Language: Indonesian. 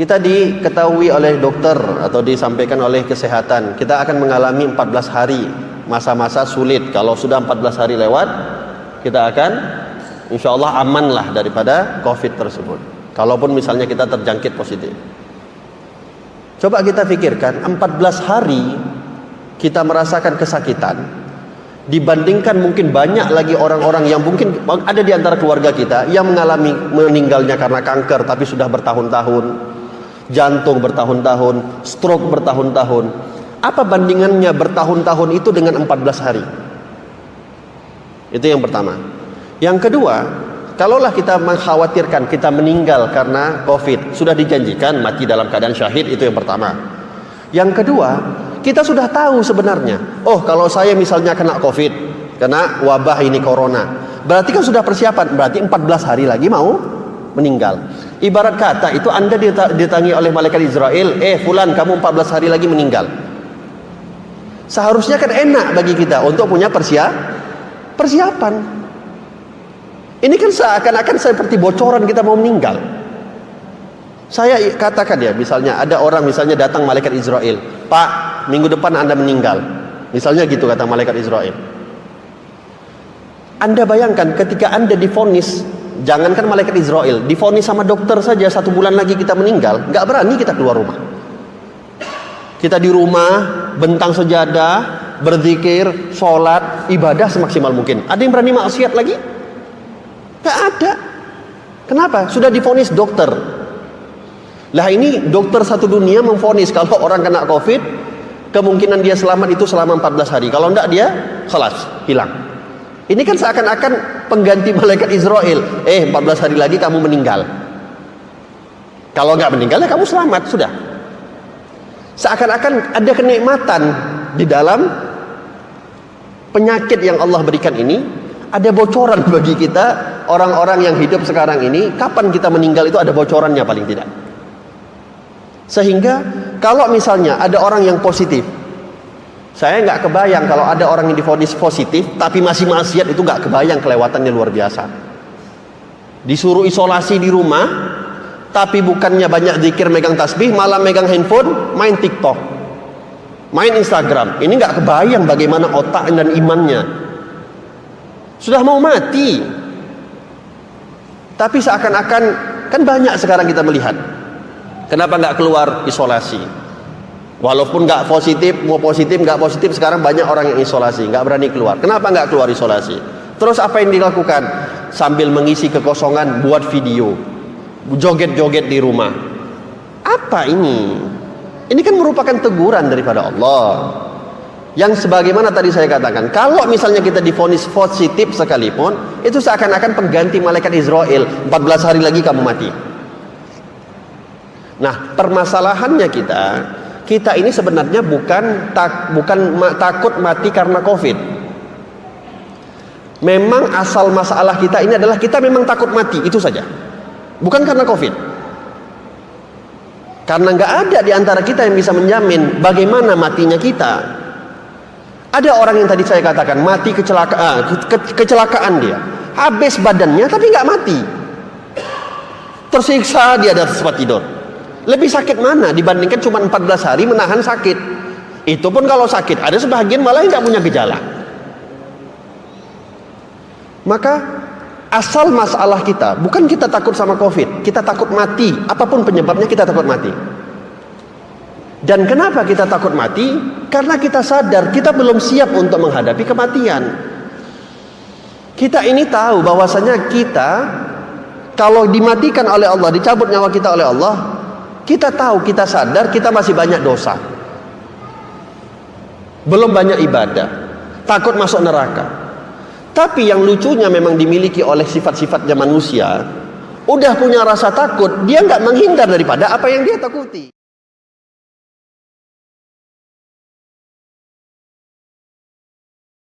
Kita diketahui oleh dokter atau disampaikan oleh kesehatan, kita akan mengalami 14 hari masa-masa sulit. Kalau sudah 14 hari lewat, kita akan insya Allah amanlah daripada COVID tersebut. Kalaupun misalnya kita terjangkit positif. Coba kita pikirkan, 14 hari kita merasakan kesakitan, dibandingkan mungkin banyak lagi orang-orang yang mungkin ada di antara keluarga kita yang mengalami meninggalnya karena kanker tapi sudah bertahun-tahun, jantung bertahun-tahun, stroke bertahun-tahun. Apa bandingannya bertahun-tahun itu dengan 14 hari? Itu yang pertama. Yang kedua, kalaulah kita mengkhawatirkan kita meninggal karena COVID, sudah dijanjikan mati dalam keadaan syahid, itu yang pertama. Yang kedua, kita sudah tahu sebenarnya, oh kalau saya misalnya kena COVID, kena wabah ini corona, berarti kan sudah persiapan, berarti 14 hari lagi mau meninggal. Ibarat kata itu Anda ditangi oleh malaikat Israel, fulan kamu 14 hari lagi meninggal. Seharusnya kan enak bagi kita untuk punya persiapan. Ini kan seakan-akan seperti bocoran kita mau meninggal. Saya katakan ya, misalnya ada orang misalnya datang malaikat Israel, Pak, minggu depan Anda meninggal. Misalnya gitu kata malaikat Israel. Anda bayangkan ketika Anda divonis, jangankan malaikat Israel, divonis sama dokter saja 1 bulan lagi kita meninggal, nggak berani kita keluar rumah. Kita di rumah, bentang sejadah, berzikir, sholat, ibadah semaksimal mungkin. Ada yang berani maksiat lagi? Nggak ada. Kenapa? Sudah divonis dokter. Lah ini dokter satu dunia memvonis kalau orang kena COVID, kemungkinan dia selamat itu selama 14 hari. Kalau enggak dia khalas, hilang. Ini kan seakan-akan pengganti malaikat Israel. 14 hari lagi kamu meninggal. Kalau enggak meninggal ya kamu selamat, sudah. Seakan-akan ada kenikmatan di dalam penyakit yang Allah berikan ini. Ada bocoran bagi kita, orang-orang yang hidup sekarang ini, kapan kita meninggal itu ada bocorannya paling tidak. Sehingga kalau misalnya ada orang yang positif, saya nggak kebayang kalau ada orang yang divonis positif tapi masih maksiat, itu nggak kebayang kelewatannya luar biasa. Disuruh isolasi di rumah, tapi bukannya banyak zikir megang tasbih, malah megang handphone, main TikTok, main Instagram. Ini nggak kebayang bagaimana otak dan imannya. Sudah mau mati, tapi seakan-akan kan banyak sekarang kita melihat. Kenapa nggak keluar isolasi? Walaupun nggak positif, mau positif nggak positif, sekarang banyak orang yang isolasi, nggak berani keluar. Kenapa nggak keluar isolasi? Terus apa yang dilakukan? Sambil mengisi kekosongan, buat video, joget-joget di rumah. Apa ini? Ini kan merupakan teguran daripada Allah. Yang sebagaimana tadi saya katakan, kalau misalnya kita divonis positif sekalipun, itu seakan-akan pengganti malaikat Israel. 14 hari lagi kamu mati. Nah, permasalahannya kita ini sebenarnya bukan takut mati karena COVID. Memang asal masalah kita ini adalah kita memang takut mati, itu saja. Bukan karena COVID. Karena nggak ada di antara kita yang bisa menjamin bagaimana matinya kita. Ada orang yang tadi saya katakan mati kecelakaan dia, habis badannya tapi nggak mati. Tersiksa dia di atas tempat tidur. Lebih sakit mana dibandingkan cuma 14 hari menahan sakit? Itu pun kalau sakit, ada sebagian malah yang nggak punya gejala. Maka asal masalah kita bukan kita takut sama COVID, kita takut mati. Apapun penyebabnya kita takut mati. Dan kenapa kita takut mati? Karena kita sadar kita belum siap untuk menghadapi kematian. Kita ini tahu bahwasanya kita kalau dimatikan oleh Allah, dicabut nyawa kita oleh Allah, kita tahu, kita sadar kita masih banyak dosa, belum banyak ibadah, takut masuk neraka. Tapi yang lucunya memang dimiliki oleh sifat-sifatnya manusia, udah punya rasa takut, dia nggak menghindar daripada apa yang dia takuti.